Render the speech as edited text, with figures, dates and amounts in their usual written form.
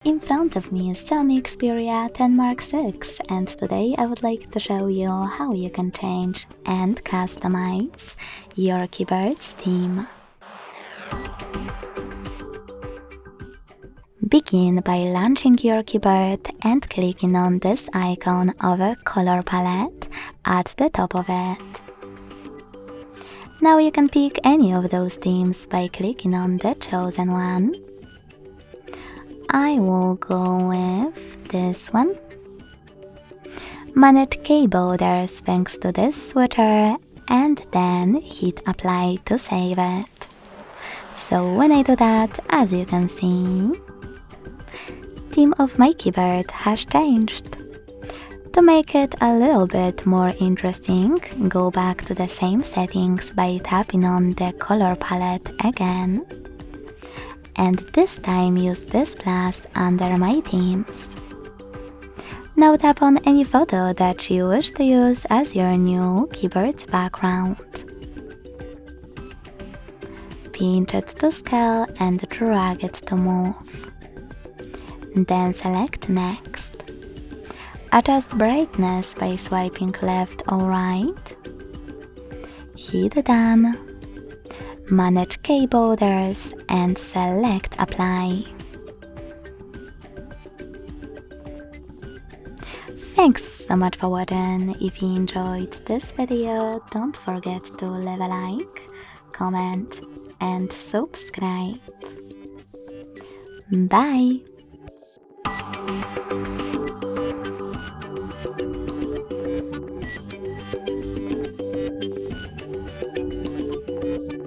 In front of me is SONY Xperia 10 Mark VI, and today I would like to show you how you can change and customize your keyboard's theme. Begin by launching your keyboard and clicking on this icon of a color palette at the top of it. Now you can pick any of those themes by clicking on the chosen one. I will go with this one. Manage key borders thanks to this switcher, and then hit apply to save it. So when I do that, as you can see, theme of my keyboard has changed. To make it a little bit more interesting, go back to the same settings by tapping on the color palette again. And this time use this plus under my themes. Now tap on any photo that you wish to use as your new keyboard's background. Pinch it to scale and drag it to move. Then select next. Adjust brightness by swiping left or right. Hit done. Manage key borders and select apply. Thanks so much for watching. If you enjoyed this video, don't forget to leave a like, comment and subscribe. Bye!